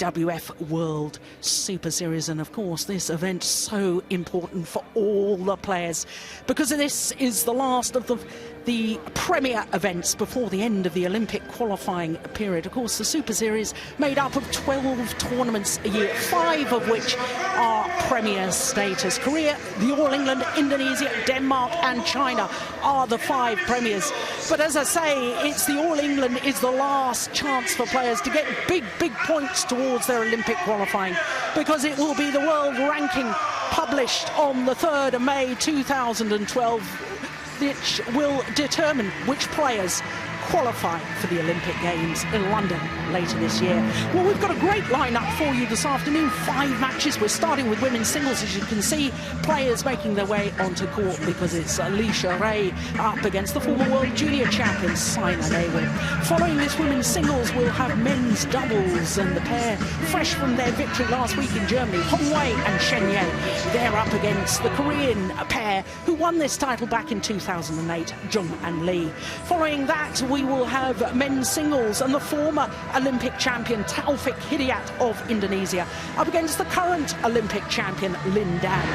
IWF World Super Series. And of course, this event so important for all the players, because this is the last of the premier events before the end of the Olympic qualifying period. Of course, the Super Series made up of 12 tournaments a year, 5 of which are premier status. Korea, the All England, Indonesia, Denmark and China are the 5 premiers. But as I say, it's the All England is the last chance for players to get big points towards their Olympic qualifying, because it will be the world ranking published on the 3rd of May 2012, which will determine which players qualify for the Olympic Games in London later this year. Well, we've got a great lineup for you this afternoon. 5 matches. We're starting with women's singles. As you can see, players making their way onto court, because it's NEHWAL up against the former world junior champion Saina. Following this women's singles, we'll have men's doubles, and the pair fresh from their victory last week in Germany, Hongwei and Shenye. They're up against the Korean pair who won this title back in 2008, Jung and Lee. Following that, we will have men's singles and the former Olympic champion Taufik Hidayat of Indonesia up against the current Olympic champion Lin Dan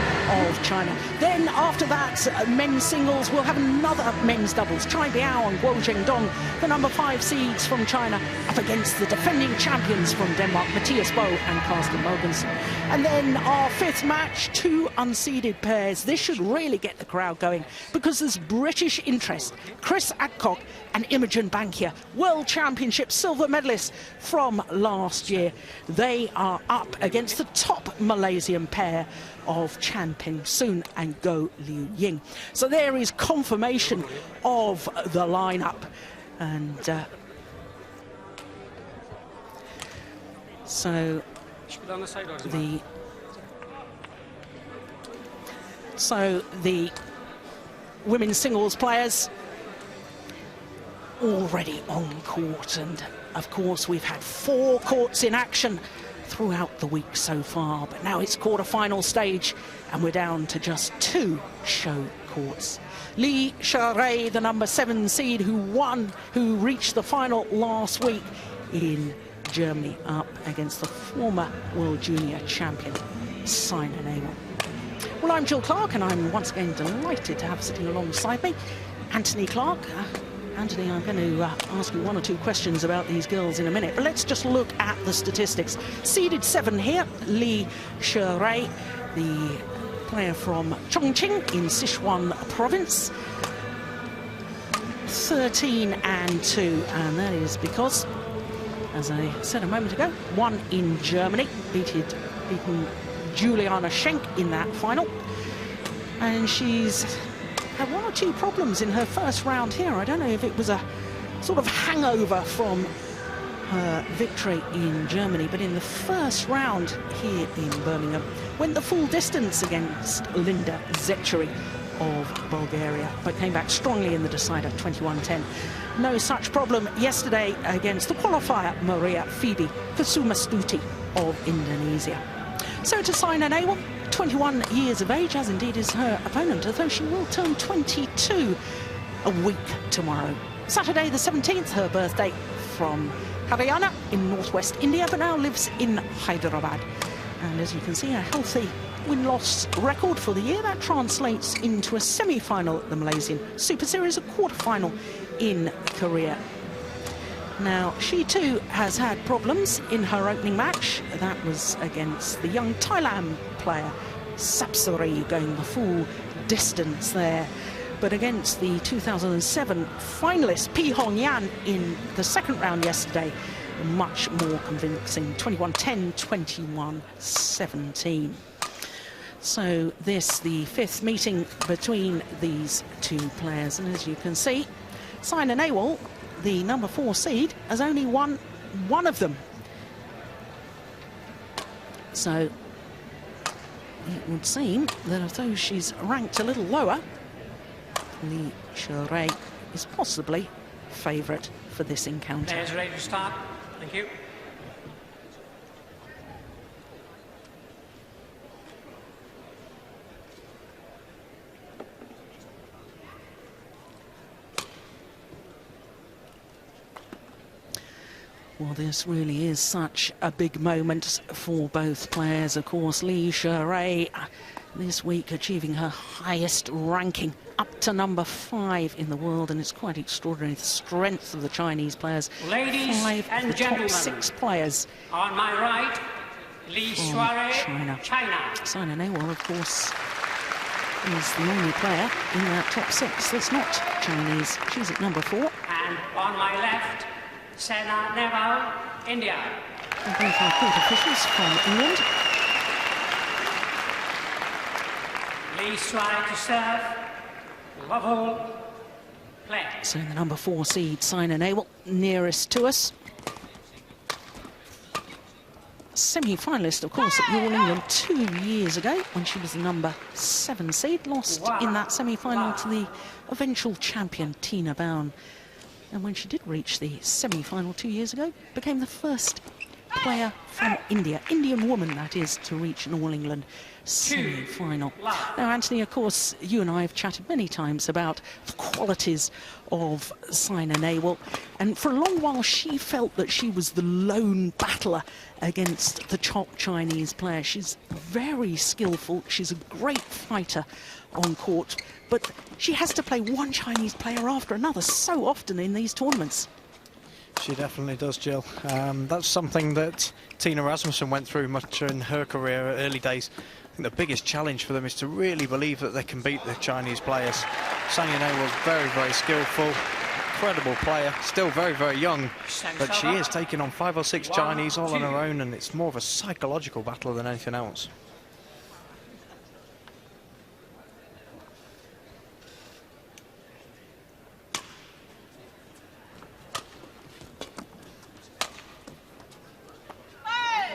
of China. Then after that, men's singles, we'll have another men's doubles, Chai Biao and Guo Zhengdong, the number 5 seeds from China, up against the defending champions from Denmark, Mathias Bo and Carsten Mogensen. And then our 5th match, 2 unseeded pairs. This should really get the crowd going, because there's British interest. Chris Adcock and Imogen Bankia, World Championship silver medalists from last year. They are up against the top Malaysian pair of Chan Peng Soon and Go Liu Ying. So there is confirmation of the lineup. And so the women's singles players already on court, and of course we've had 4 courts in action throughout the week so far, but now it's quarter-final stage and we're down to just 2 show courts. NEHWAL, the number 7 seed who reached the final last week in Germany, up against the former world junior champion Saina. Well, I'm Jill Clark, and I'm once again delighted to have sitting alongside me Anthony Clark. Anthony, I'm going to ask you 1 or 2 questions about these girls in a minute, but let's just look at the statistics. Seeded 7 here, NEHWAL, the player from Chongqing in Sichuan province, 13 and 2, and that is because, as I said a moment ago, 1 in Germany, beaten Juliana Schenk in that final, and she's had 1 or 2 problems in her first round here. I don't know if it was a sort of hangover from her victory in Germany, but in the first round here in Birmingham, went the full distance against Linda Zechary of Bulgaria, but came back strongly in the decider, 21-10. No such problem yesterday against the qualifier, Maria Phoebe Kusumastuti of Indonesia. So to Saina NEHWAL, 21 years of age, as indeed is her opponent, although she will turn 22 a week tomorrow. Saturday the 17th, her birthday, from Haryana in northwest India, but now lives in Hyderabad. And as you can see, a healthy win-loss record for the year. That translates into a semi-final at the Malaysian Super Series, a quarter-final in Korea. Now, she too has had problems in her opening match. That was against the young Thailand player, Sapsari, going the full distance there. But against the 2007 finalist, Pi Hong Yan, in the second round yesterday, much more convincing, 21-10, 21-17. So this, the 5th meeting between these 2 players. And as you can see, Saina NEHWAL, the number 4 seed, has only won 1 of them. So it would seem that although she's ranked a little lower, NEHWAL is possibly favourite for this encounter. Players ready to start. Thank you. Well, this really is such a big moment for both players. Of course, NEHWAL.mp4 this week achieving her highest ranking, up to number 5 in the world, and it's quite extraordinary, the strength of the Chinese players. Ladies 5 and of the gentlemen, top 6 players on my right, from China. Saina, of course, is the only player in that top 6 that's not Chinese. She's at number 4. And on my left, Saina, India. And both our court officials from England. NEHWAL to serve, level play. So the number 4 seed, Saina, nearest to us. Semi-finalist, of course, at All England 2 years ago when she was the number 7 seed, lost in that semi-final to the eventual champion Tina Bown. And when she did reach the semi-final 2 years ago, became the first player from India, Indian woman that is, to reach an All England semi-final. Now, Anthony, of course, you and I have chatted many times about the qualities of Saina, and for a long while she felt that she was the lone battler against the top Chinese player. She's very skillful, she's a great fighter on court, but she has to play one Chinese player after another so often in these tournaments. She definitely does, Jill. That's something that Tina Rasmussen went through much in her career, early days. I think the biggest challenge for them is to really believe that they can beat the Chinese players. Saina was very, very skillful, incredible player, still very, very young, but she is taking on 5 or 6 Chinese all on her own, and it's more of a psychological battle than anything else.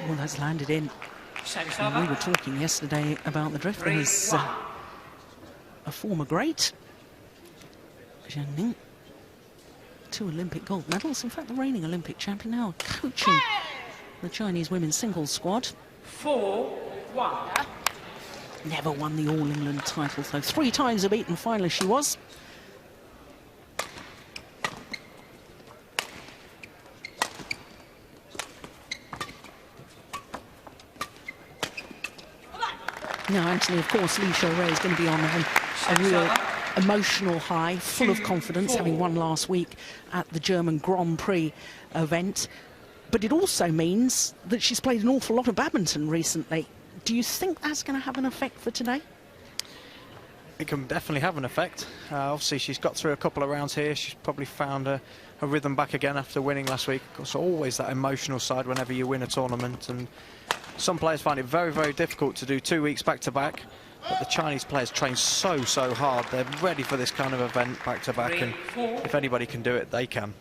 Well, that's landed in. And we were talking yesterday about the drift. There was a former great, Zhang Ning, 2 Olympic gold medals. In fact, the reigning Olympic champion now coaching the Chinese women's singles squad. 4-1. Never won the All England title, though. 3 times a beaten finalist she was. Now, Anthony, of course, NEHWAL is going to be on a real emotional high, full of confidence, having won last week at the German Grand Prix event. But it also means that she's played an awful lot of badminton recently. Do you think that's going to have an effect for today? It can definitely have an effect. Obviously, she's got through a couple of rounds here. She's probably found her rhythm back again after winning last week. Of course, always that emotional side whenever you win a tournament. And some players find it very, very difficult to do 2 weeks back-to-back. But the Chinese players train so hard. They're ready for this kind of event back-to-back. And if anybody can do it, they can.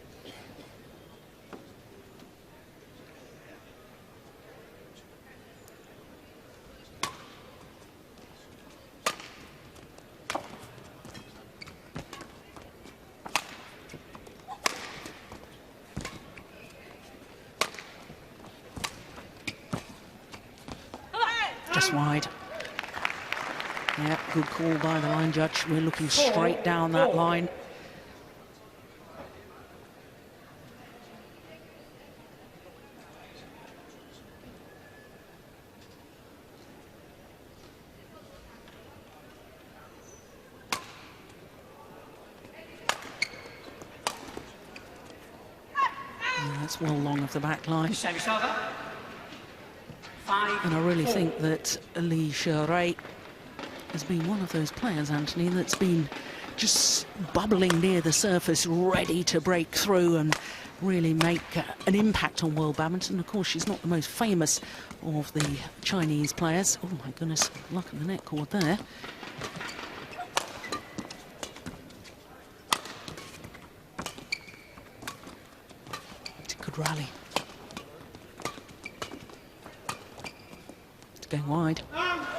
Just wide. Yeah, good call by the line judge. We're looking straight down that line. Yeah, that's well long of the back line. And I really think that NEHWAL has been one of those players, Anthony, that's been just bubbling near the surface, ready to break through and really make an impact on world badminton. Of course, she's not the most famous of the Chinese players. Oh my goodness, luck of the net cord there. It's a good rally. Going wide.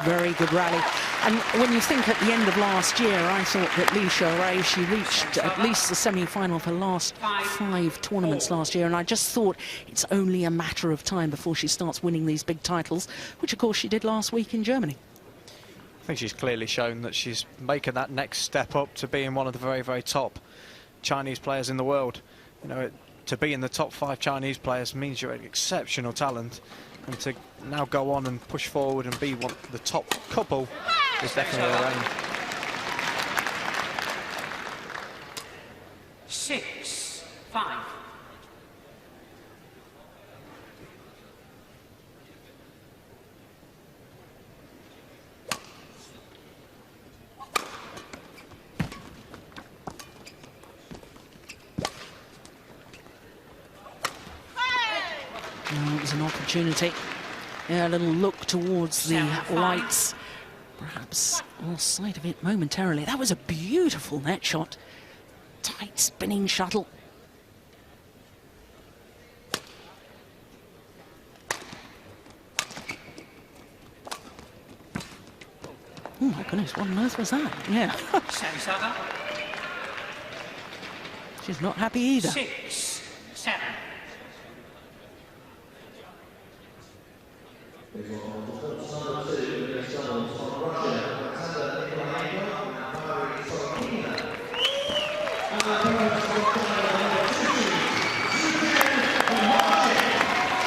Very good rally. And when you think at the end of last year, I thought that NEHWAL, she reached at least the semi-final of her last 5 tournaments last year, and I just thought it's only a matter of time before she starts winning these big titles, which of course she did last week in Germany. I think she's clearly shown that she's making that next step up to being one of the very, very top Chinese players in the world. You know, to be in the top 5 Chinese players means you're an exceptional talent, and to now go on and push forward and be the top couple is definitely their aim. 6-5. It was an opportunity. Yeah, a little look towards the lights. Perhaps lost sight of it momentarily. That was a beautiful net shot. Tight spinning shuttle. Oh my goodness, what on earth was that? Yeah. She's not happy either. 6-7.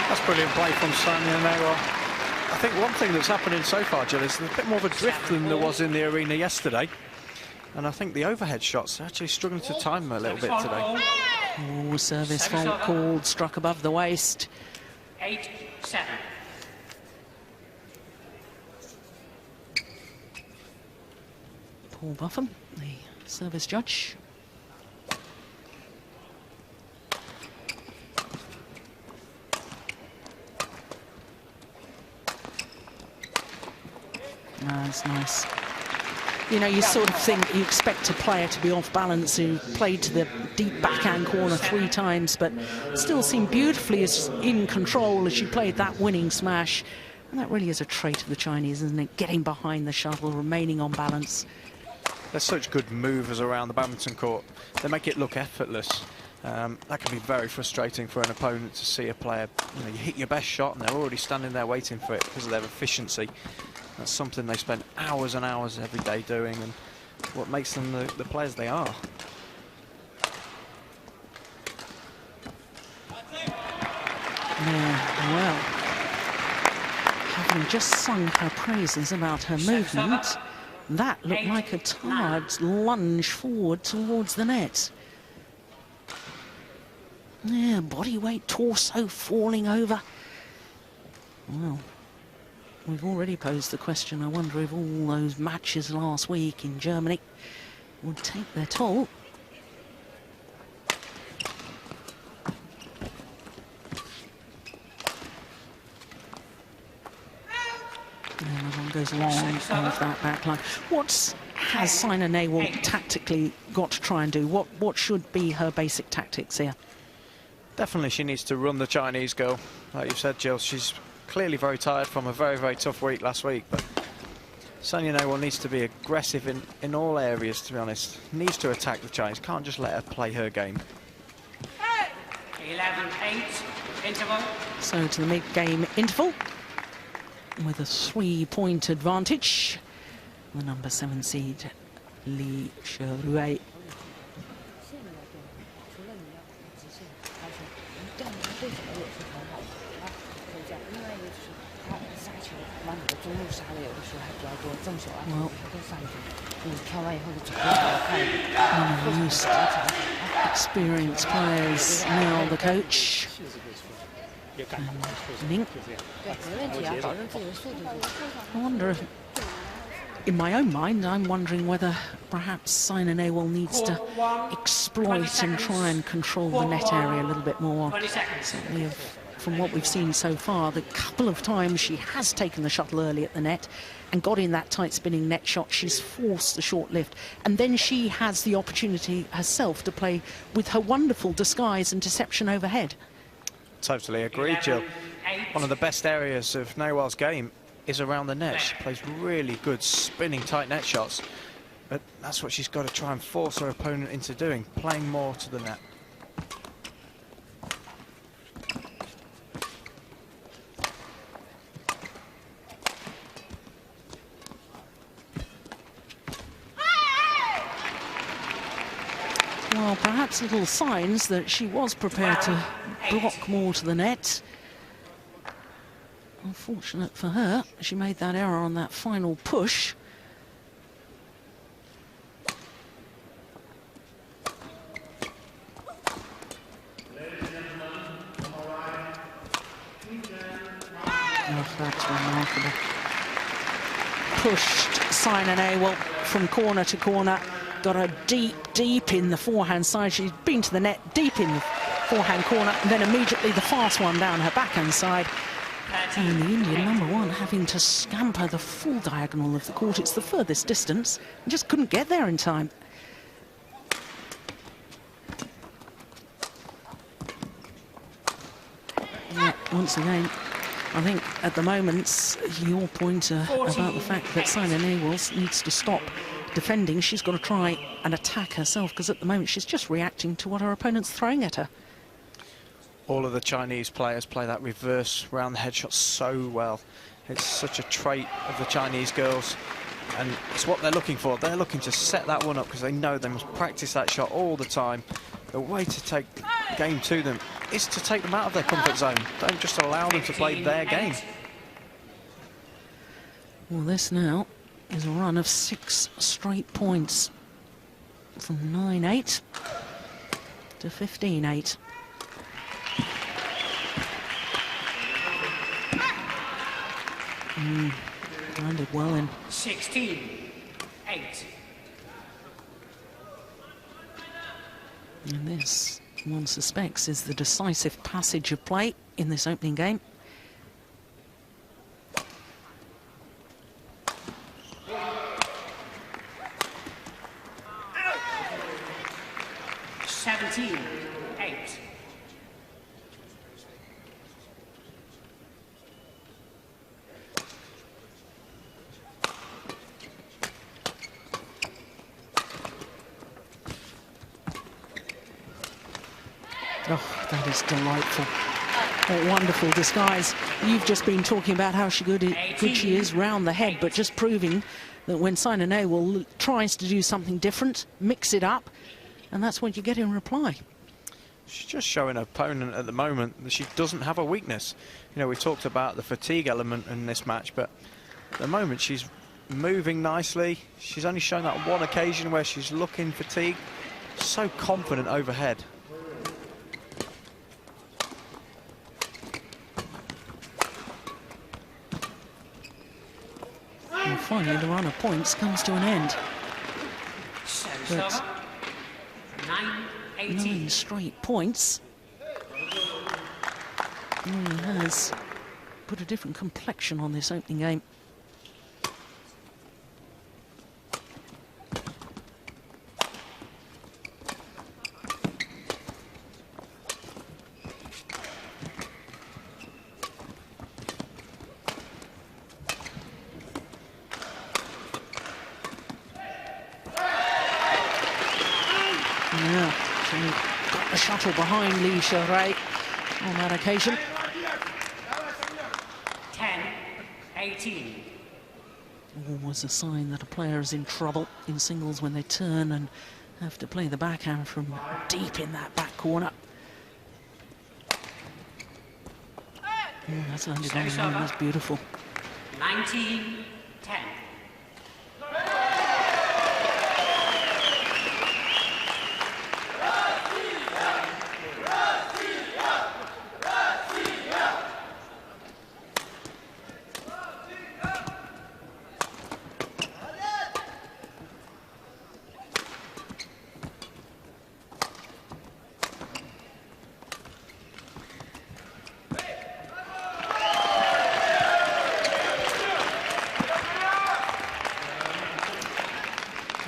That's brilliant play from Saina. I think one thing that's happening so far, Jill, is there's a bit more of a drift than there was in the arena yesterday. And I think the overhead shots are actually struggling to time them a little bit today. Oh, service fault called, struck above the waist. 8-7. Paul Buffum, the service judge. That's nice. You know, you sort of think, you expect a player to be off balance who played to the deep backhand corner 3 times, but still seemed beautifully in control as she played that winning smash. And that really is a trait of the Chinese, isn't it? Getting behind the shuttle, remaining on balance. They're such good movers around the badminton court. They make it look effortless. That can be very frustrating for an opponent to see a player, you hit your best shot and they're already standing there waiting for it because of their efficiency. That's something they spend hours and hours every day doing, and what makes them the players they are. Yeah, well, having just sung her praises about her movement, that looked like a tired lunge forward towards the net. Yeah, body weight, torso falling over. Well, we've already posed the question, I wonder if all those matches last week in Germany would take their toll. And everyone goes along off that back line. Has Saina NEHWAL tactically got to try and do? What should be her basic tactics here? Definitely she needs to run the Chinese girl. Like you said, Jill, she's clearly very tired from a very, very tough week last week, but Saina NEHWAL needs to be aggressive in all areas, to be honest. Needs to attack the Chinese, can't just let her play her game. 11-8, interval. So to the mid-game interval, with a 3-point advantage, the number 7 seed, Finals-Xuerui. Well, one of the most experienced players, now the coach. Ning. I wonder if, in my own mind, I'm wondering whether perhaps Saina NEHWAL needs to exploit and try and control the net area a little bit more. Certainly from what we've seen so far, the couple of times she has taken the shuttle early at the net and got in that tight spinning net shot, she's forced the short lift. And then she has the opportunity herself to play with her wonderful disguise and deception overhead. Totally agree, Jill. One of the best areas of NEHWAL's game is around the net. She plays really good spinning tight net shots, but that's what she's got to try and force her opponent into doing, playing more to the net. Well, Well, perhaps little signs that she was prepared to block more to the net. Unfortunate for her, she made that error on that final push. Oh, that's remarkable. Pushed Saina NEHWAL from corner to corner. Got her deep in the forehand side. She's been to the net, deep in the forehand corner, and then immediately the fast one down her backhand side. And the Indian #1 having to scamper the full diagonal of the court. It's the furthest distance, and just couldn't get there in time. Yeah, once again, I think at the moment, your point about the fact that Saina NEHWAL needs to stop defending. She's got to try and attack herself, because at the moment she's just reacting to what her opponent's throwing at her. All of the Chinese players play that reverse round the head shot so well. It's such a trait of the Chinese girls, and it's what they're looking for. They're looking to set that one up because they know they must practice that shot all the time. The way to take the game to them is to take them out of their comfort zone. Don't just allow them to play their game. Well, this now is a run of 6 straight points, from 9-8 to 15-8. Landed well in. 16-8. And this, one suspects, is the decisive passage of play in this opening game. Oh, that is delightful. What wonderful disguise. You've just been talking about how good she is round the head, but just proving that when Saina NEHWAL tries to do something different, mix it up, and that's what you get in reply. She's just showing her opponent at the moment that she doesn't have a weakness. You know, we talked about the fatigue element in this match, but at the moment she's moving nicely. She's only shown that one occasion where she's looking fatigued. So confident overhead. And finally, the run of points comes to an end. But 9 straight points really has put a different complexion on this opening game. Yeah, she got the shuttle behind Finals-Xuerui on that occasion. 10-18. Always a sign that a player is in trouble in singles when they turn and have to play the backhand from deep in that back corner. That's landed on the line. That's beautiful. 19-10.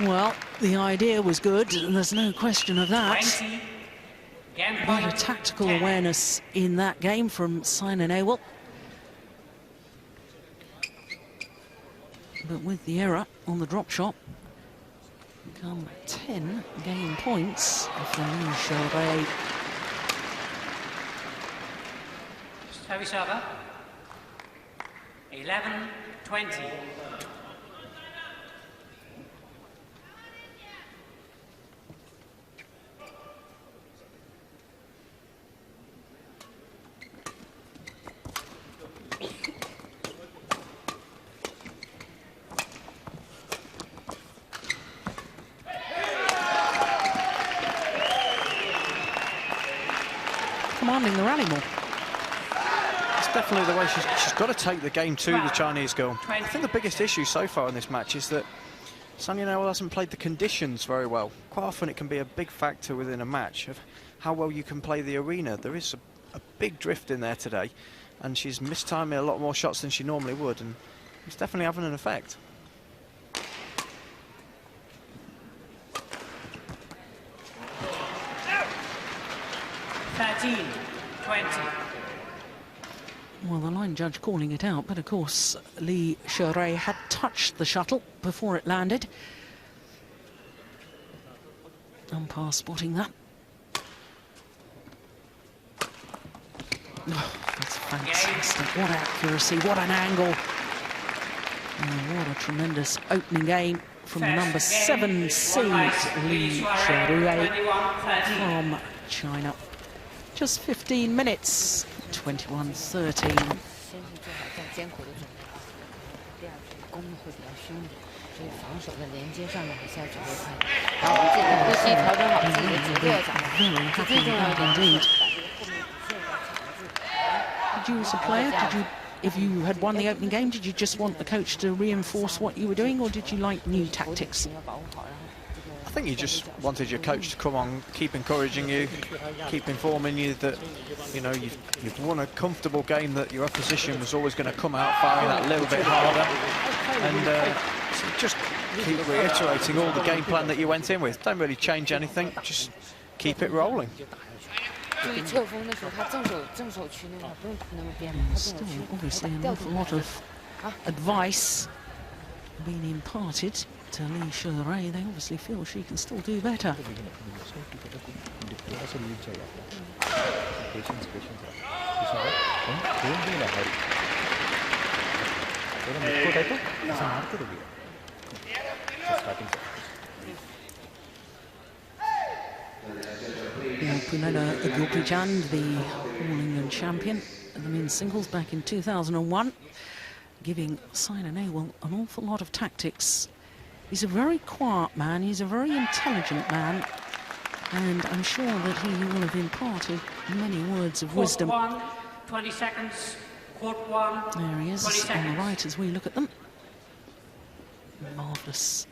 Well, the idea was good, and there's no question of that. 20. Game But a point, tactical 10. awareness in that game from Saina NEHWAL. But with the error on the drop shot, become 10 game points for Finals-Xuerui. Service over. 11-20. demanding the rally more. It's definitely the way she's got to take the game to the Chinese girl. I think the biggest issue so far in this match is that Saina NEHWAL hasn't played the conditions very well. Quite often it can be a big factor within a match of how well you can play the arena. There is a big drift in there today, and she's mistiming a lot more shots than she normally would, and it's definitely having an effect. Well, the line judge calling it out, but of course Finals-Xuerui had touched the shuttle before it landed. Umpire spotting that. Oh, that's fantastic. What accuracy, what an angle. Oh, what a tremendous opening game from the number 7 seed Finals-Xuerui from China. Just 15 minutes, 21-13. Indeed. Did you as a player, if you had won the opening game, did you just want the coach to reinforce what you were doing, or did you like new tactics? I think you just wanted your coach to come on, keep encouraging you, keep informing you that, you know, you've won a comfortable game, that your opposition was always going to come out firing that little bit harder, and so just keep reiterating all the game plan that you went in with. Don't really change anything, just keep it rolling. Still, obviously, an awful lot of advice being imparted to Finals-Xuerui. They obviously feel she can still do better. Finals-Xuerui, the All England champion of the men's singles back in 2001, giving Saina NEHWAL an awful lot of tactics. He's a very quiet man, he's a very intelligent man, and I'm sure that he will have imparted many words of wisdom. 20 seconds. Court 1. There he is on the right as we look at them. Marvellous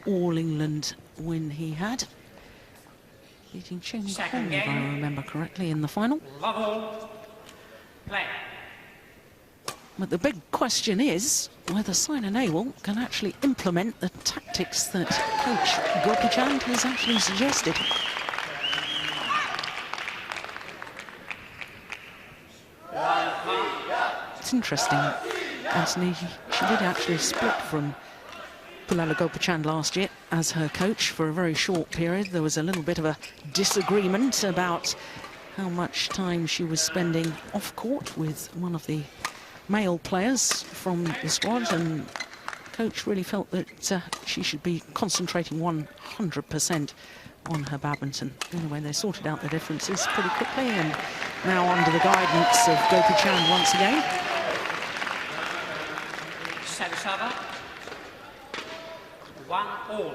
All England win he had, beating Cheng Kong, if I remember correctly, in the final. Level. Play. But the big question is whether Saina NEHWAL can actually implement the tactics that coach Gopichan has actually suggested. It's interesting, Anthony, she did actually split from Pulala Gopichan last year as her coach for a very short period. There was a little bit of a disagreement about how much time she was spending off court with one of the male players from the squad, and coach really felt that she should be concentrating 100% on her badminton. Anyway, they sorted out the differences pretty quickly, and now under the guidance of Gopichan once again. Serve. 1 all.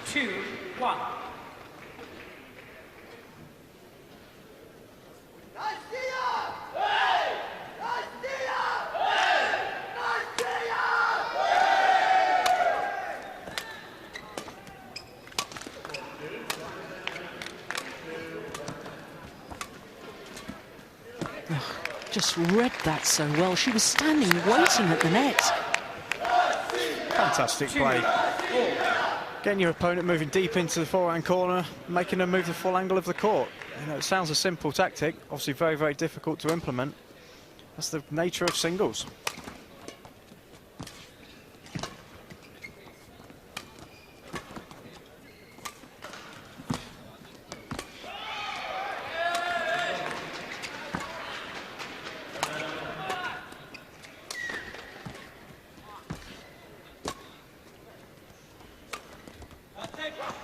Two, 1. Just read that so well. She was standing waiting at the net. Fantastic play. Getting your opponent moving deep into the forehand corner, making them move the full angle of the court. You know, it sounds a simple tactic, obviously very, very difficult to implement. That's the nature of singles.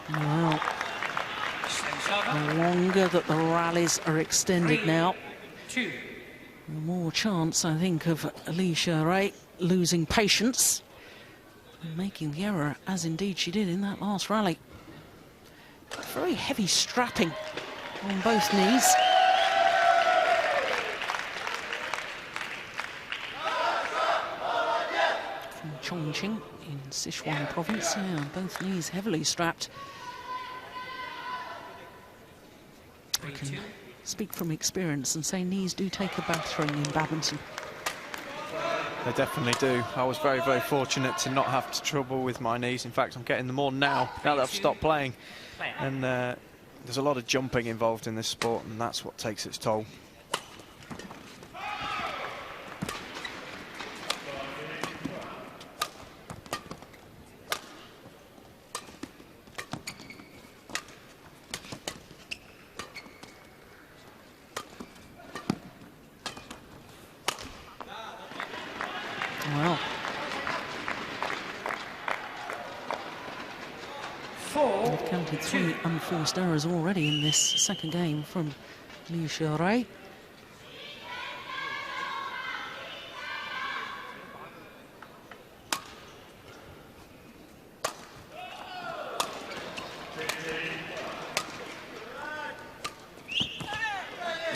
Well, a long longer that the rallies are extended 3, now, 2. the more chance, I think, of NEHWAL losing patience and making the error, as indeed she did in that last rally. Very heavy strapping on both knees. From Chongqing in Sichuan province, yeah, both knees heavily strapped. I can speak from experience and say knees do take a battering in badminton. They definitely do. I was very, very fortunate to not have trouble with my knees. In fact, I'm getting them more now that I've stopped playing. And there's a lot of jumping involved in this sport, and that's what takes its toll. Well, 4, they've counted 3 unforced errors already in this second game from NEHWAL.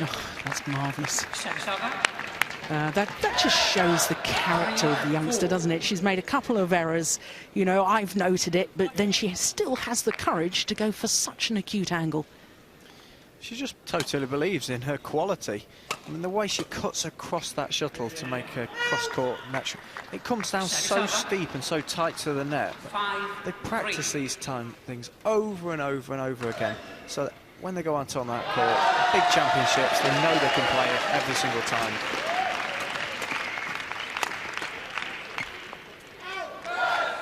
Oh, that's marvellous. That just shows the character of the youngster, doesn't it? She's made a couple of errors, you know, I've noted it, but then she still has the courage to go for such an acute angle. She just totally believes in her quality. I mean, the way she cuts across that shuttle to make a cross-court match, it comes down so steep and so tight to the net. They practice these things over and over and over again, so that when they go out on that court, big championships, they know they can play it every single time.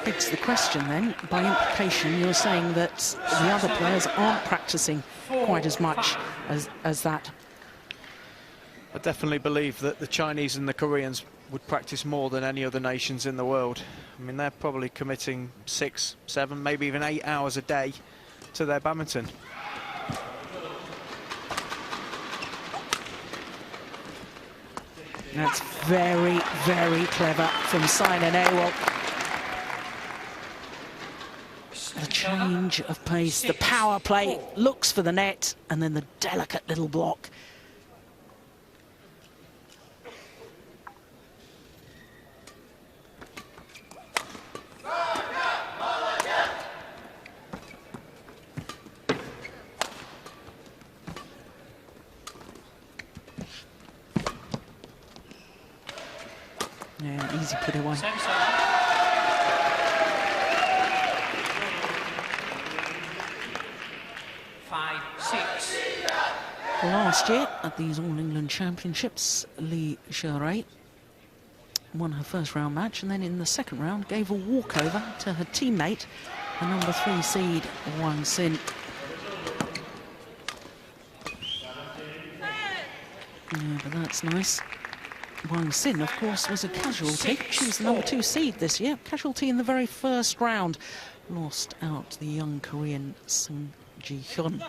Begs the question then, by implication, you're saying that the other players aren't practicing quite as much as that. I definitely believe that the Chinese and the Koreans would practice more than any other nations in the world. I mean, they're probably committing 6, 7, maybe even 8 hours a day to their badminton. That's very, very clever from Saina NEHWAL. The change of pace, the power play, looks for the net, and then the delicate little block. Yeah, easy put away. 5, 6. Last year at these All England Championships, NEHWAL won her first round match, and then in the second round gave a walkover to her teammate, the number 3 seed Wang Xin. Yeah, but that's nice. Wang Xin, of course, was a casualty. She was the number 2 seed this year. Casualty in the very first round. Lost out to the young Korean Sung Ji-hyun.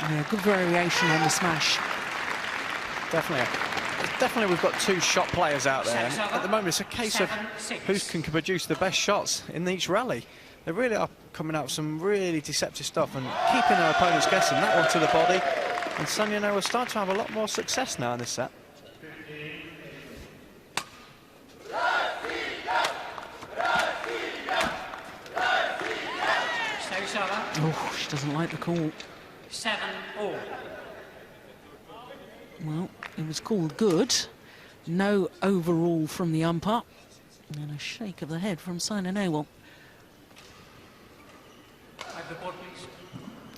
Yeah, good variation on the smash. Definitely we've got 2 shot players out there. And at the moment, it's a case of who can produce the best shots in each rally. They really are coming out with some really deceptive stuff and keeping their opponents guessing. That one to the body. And Saina NEHWAL will start to have a lot more success now in this set. Oh, she doesn't like the call. 7 all. Well, it was called good. No overrule from the umpire. And a shake of the head from Saina NEHWAL. The board, please.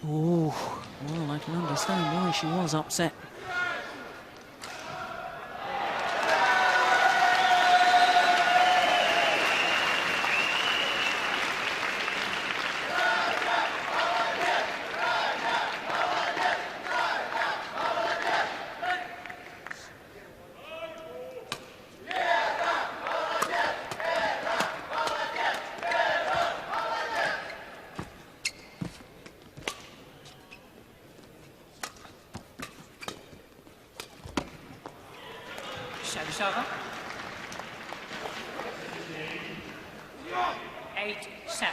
Oh, well, I can understand why she was upset. Service over. 8-7.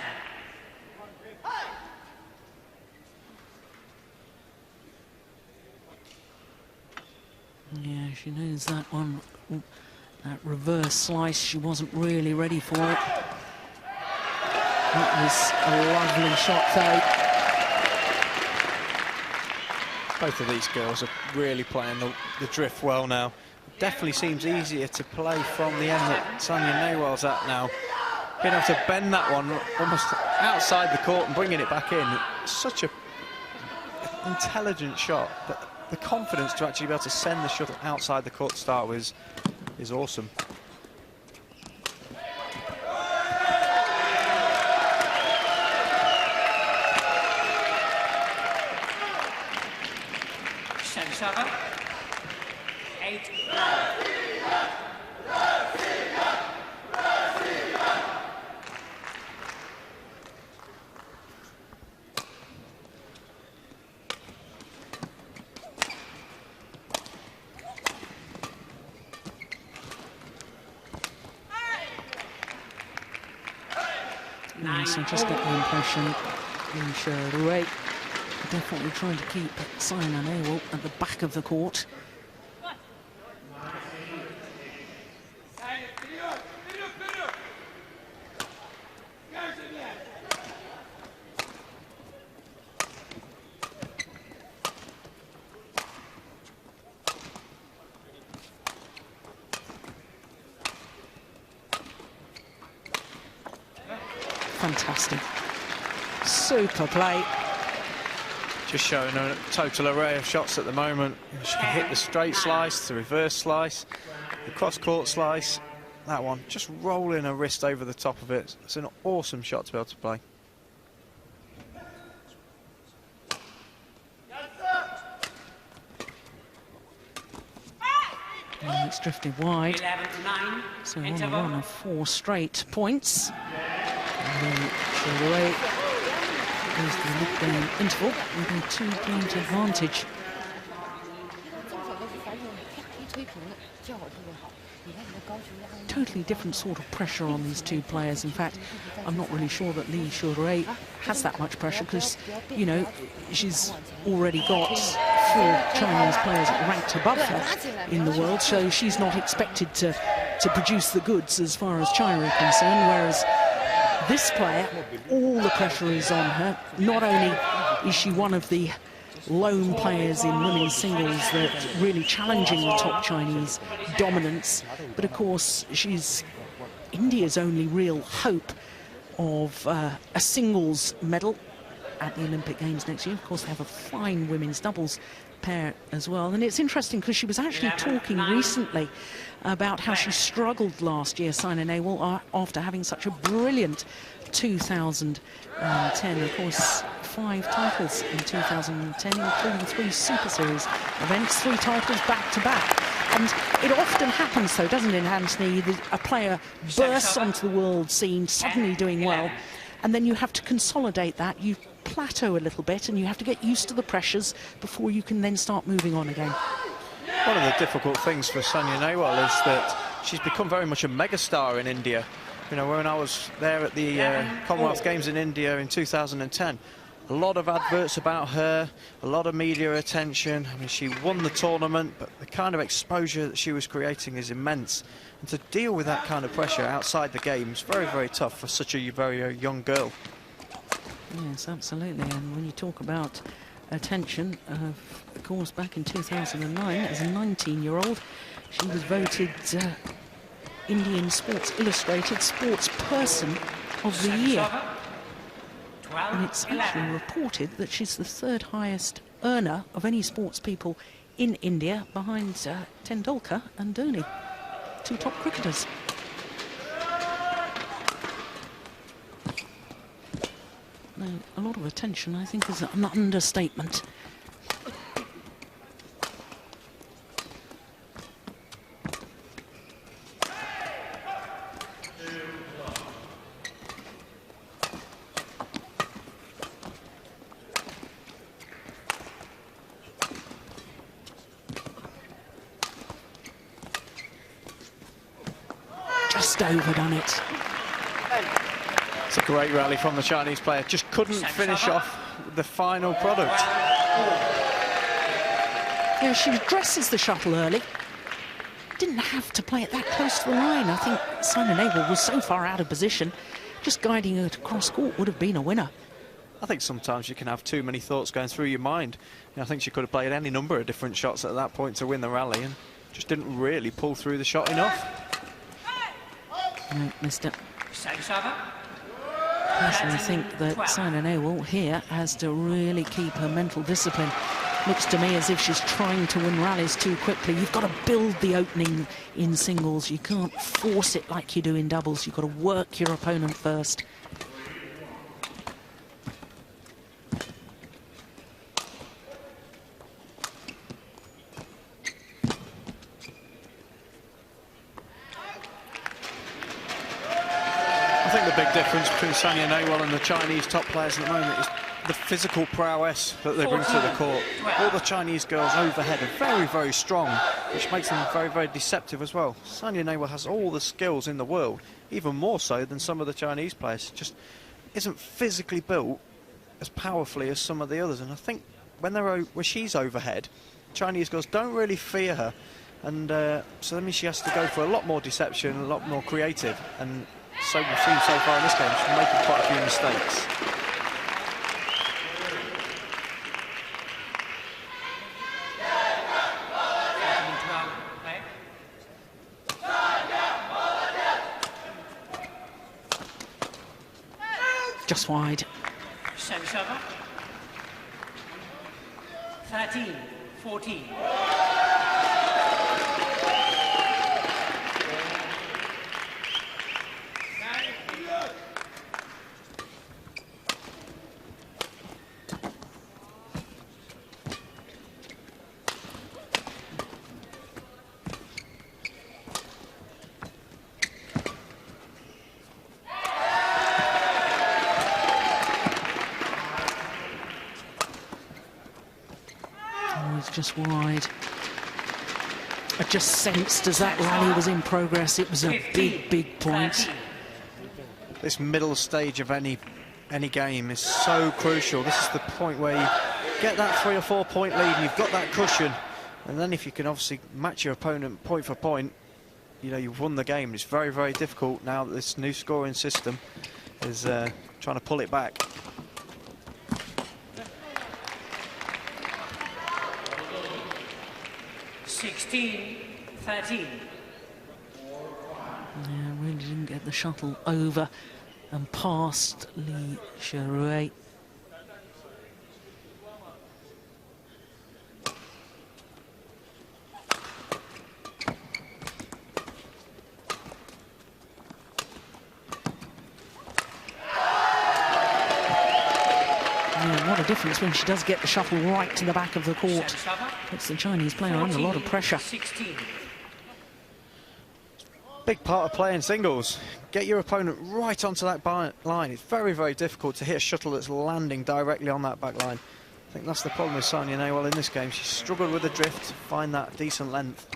Yeah, she knows that one. That reverse slice, she wasn't really ready for it. That was a lovely shot, though. Both of these girls are really playing the drift well now. It definitely seems easier to play from the end that Saina NEHWAL's at now. Being able to bend that one almost outside the court and bringing it back in. It's such an intelligent shot, but the confidence to actually be able to send the shuttle outside the court to start with is awesome. Service over. 8-9. Yes, I just get the impression Finals-Xuerui definitely trying to keep Saina NEHWAL at the back of the court. Fantastic. Super play. Just showing a total array of shots at the moment. She can hit the straight slice, the reverse slice, the cross-court slice. That one, just rolling her wrist over the top of it. It's an awesome shot to be able to play. And it's drifted wide. 11-9. So on a run of 4 straight points. And then Xuerui goes to the mid-game interval with a 2-point advantage. Totally different sort of pressure on these two players. In fact, I'm not really sure that Xuerui has that much pressure because, you know, she's already got 4 Chinese players ranked above her in the world, so she's not expected to produce the goods as far as China is concerned, whereas this player, all the pressure is on her. Not only is she one of the lone players in women's singles that really challenging the top Chinese dominance, but of course she's India's only real hope of a singles medal at the Olympic Games next year. Of course, they have a fine women's doubles pair as well. And it's interesting because she was actually talking recently about how she struggled last year, Saina NEHWAL, after having such a brilliant 2010. Of course, 5 titles in 2010, including 3 Super Series events, 3 titles back-to-back. And it often happens, though, doesn't it, Anthony, that a player bursts onto the world scene, suddenly doing well, and then you have to consolidate that. You plateau a little bit, and you have to get used to the pressures before you can then start moving on again. One of the difficult things for Saina NEHWAL is that she's become very much a megastar in India. You know, when I was there at the Commonwealth Games in India in 2010, a lot of adverts about her, a lot of media attention. I mean, she won the tournament, but the kind of exposure that she was creating is immense. And to deal with that kind of pressure outside the games, very, very tough for such a very young girl. Yes, absolutely. And when you talk about attention, of course, back in 2009, as a 19-year-old, she was voted Indian Sports Illustrated Sports Person of the Year. And it's actually reported that she's the 3rd highest earner of any sports people in India, behind Tendulkar and Dhoni, 2 top cricketers. Now, a lot of attention, I think, is an understatement. just overdone it. It's a great rally from the Chinese player. Just couldn't finish off the final product. Yeah, she addresses the shuttle early. Didn't have to play it that close to the line. I think Saina NEHWAL was so far out of position. Just guiding her to cross court would have been a winner. I think sometimes you can have too many thoughts going through your mind. I think she could have played any number of different shots at that point to win the rally and just didn't really pull through the shot enough. No, missed it. Personally, I think that Saina NEHWAL here has to really keep her mental discipline. Looks to me as if she's trying to win rallies too quickly. You've got to build the opening in singles. You can't force it like you do in doubles. You've got to work your opponent first. I think the big difference between Saina NEHWAL and the Chinese top players at the moment is the physical prowess that they bring to the court. All the Chinese girls overhead are very, very strong, which makes them very, very deceptive as well. Saina NEHWAL has all the skills in the world, even more so than some of the Chinese players. Just isn't physically built as powerfully as some of the others. And I think when she's overhead, Chinese girls don't really fear her. And so that means she has to go for a lot more deception, a lot more creative. And so we've seen so far in this game, she's making quite a few mistakes. Just wide. Service over. 13-14. Just wide. I just sensed as that rally was in progress, it was a big, big point. This middle stage of any game is so crucial. This is the point where you get that 3 or 4 point lead and you've got that cushion. And then if you can obviously match your opponent point for point, you know, you've won the game. It's very, very difficult now that this new scoring system is trying to pull it back. $16-13. Yeah, really didn't get the shuttle over and past Finals-Xuerui. What a difference when she does get the shuttle right to the back of the court. Puts the Chinese player under a lot of pressure. 16. Big part of playing singles. Get your opponent right onto that line. It's very, very difficult to hit a shuttle that's landing directly on that back line. I think that's the problem with Saina NEHWAL in this game. She struggled with the drift to find that decent length.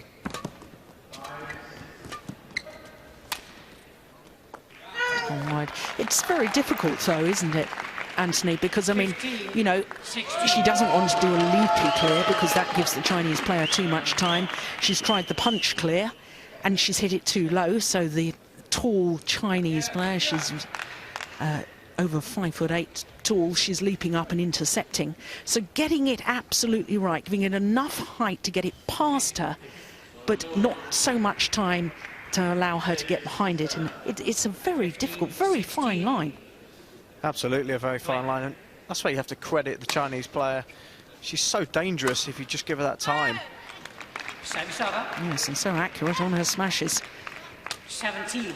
Wide. It's very difficult though, isn't it, Anthony? Because I mean, you know, she doesn't want to do a loopy clear because that gives the Chinese player too much time. She's tried the punch clear and she's hit it too low, so the tall Chinese player, she's over 5'8" tall, she's leaping up and intercepting. So getting it absolutely right, giving it enough height to get it past her, but not so much time to allow her to get behind it. And it's a very difficult, very fine line. Absolutely a very fine line, and that's why you have to credit the Chinese player. She's so dangerous if you just give her that time. Yes, and so accurate on her smashes. 17-15.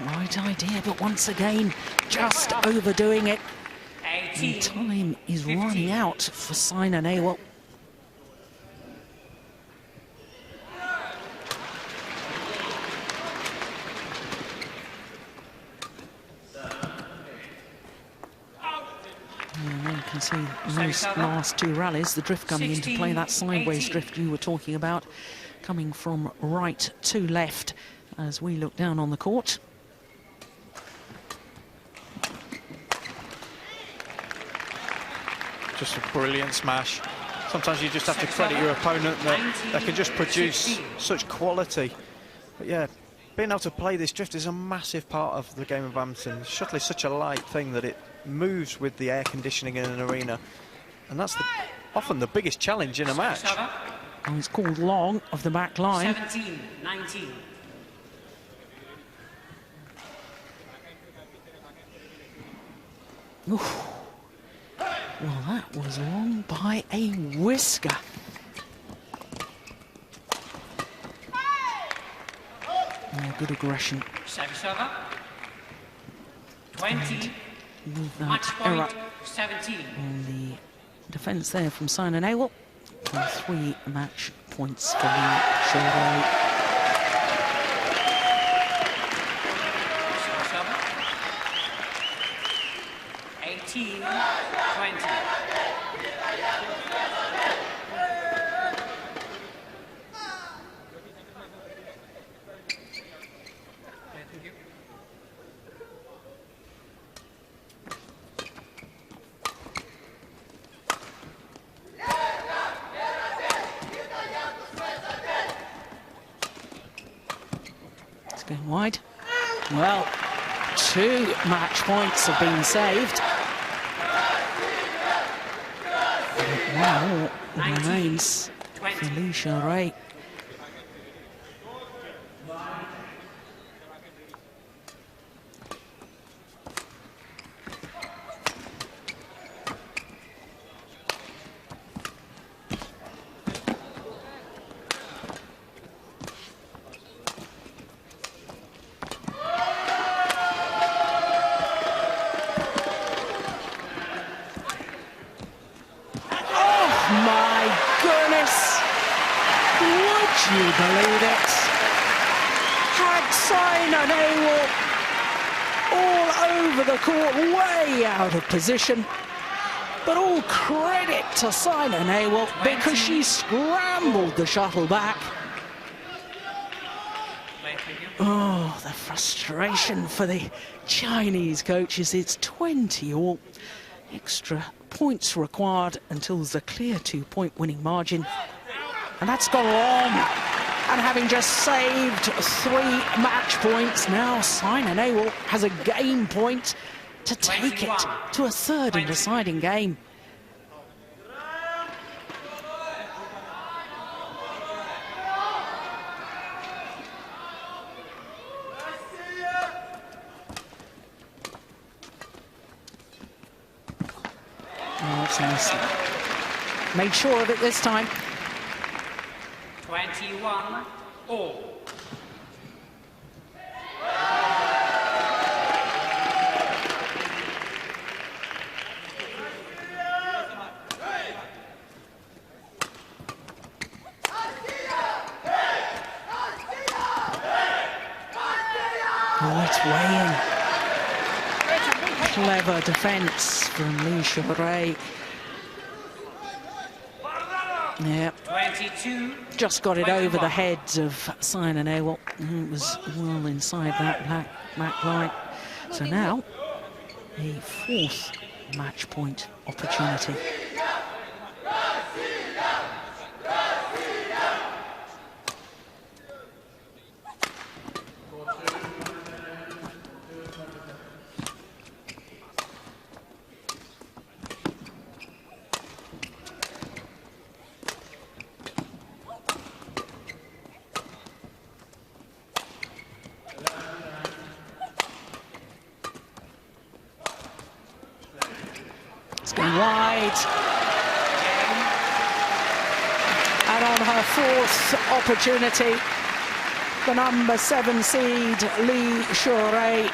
Right idea, but once again, just overdoing it. And time is running out for Saina NEHWAL. can see those last two rallies, the drift coming into play, that sideways 18. drift you were talking about, coming from right to left as we look down on the court. Just a brilliant smash. Sometimes you just have to credit your opponent that they can just produce such quality. But yeah, being able to play this drift is a massive part of the game of badminton. Shuttle is such a light thing that it moves with the air conditioning in an arena, and that's often the biggest challenge in a match. And it's called long of the back line. 17-19. Oof. Well, that was long by a whisker. Oh, good aggression. Service over. 20. With Match that point. error 17. on the defence there from Saina NEHWAL. 3 match points for NEHWAL. Service over. 18-20. It's going wide. Well, 2 match points have been saved. But 1 more remains for Finals-Xuerui. My goodness! Would you believe it? Had Saina NEHWAL all over the court, way out of position. But all credit to Saina NEHWAL because she scrambled the shuttle back. Oh, the frustration for the Chinese coaches. It's 20 all. Extra points required until there's a clear 2-point winning margin. And that's gone wrong. And having just saved 3 match points, now Saina NEHWAL has a game point to take it to a 3rd and deciding game. Oh, it's nice. Made sure of it this time. 21 all. Oh, it's weighing. Clever defence from Finals-Xuerui. Yeah. 22. Just got it over the heads of Saina NEHWAL. It was well inside that back line. So now, a 4th match point opportunity. It's going wide. And on her 4th opportunity, the number 7 seed, Finals-Xuerui,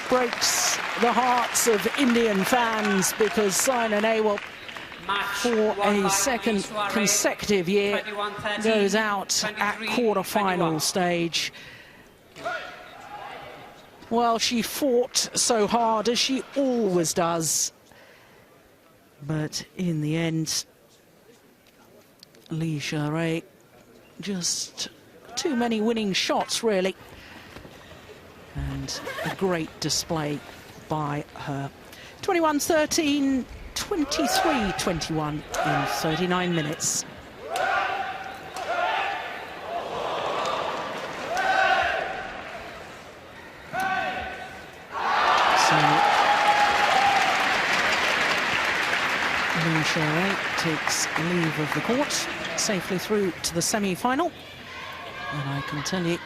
breaks the hearts of Indian fans because Saina NEHWAL, for a 2nd consecutive year, goes out at quarter-final stage. Well, she fought so hard, as she always does. But in the end, Finals-Xuerui, just too many winning shots, really. And a great display by her. 21-13, 23-21 in 39 minutes. Finals-Xuerui takes leave of the court, safely through to the semi-final. And I can tell you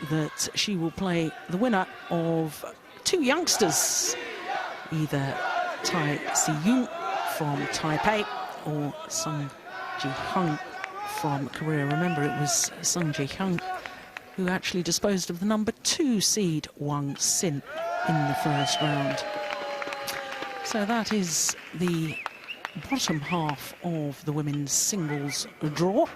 that she will play the winner of two youngsters, either Tai Si-yoon from Taipei or Sung Ji-hyun from Korea. Remember, it was Sung Ji-hyun who actually disposed of the #2 seed Wang Sin in the first round. So that is the bottom half of the women's singles draw.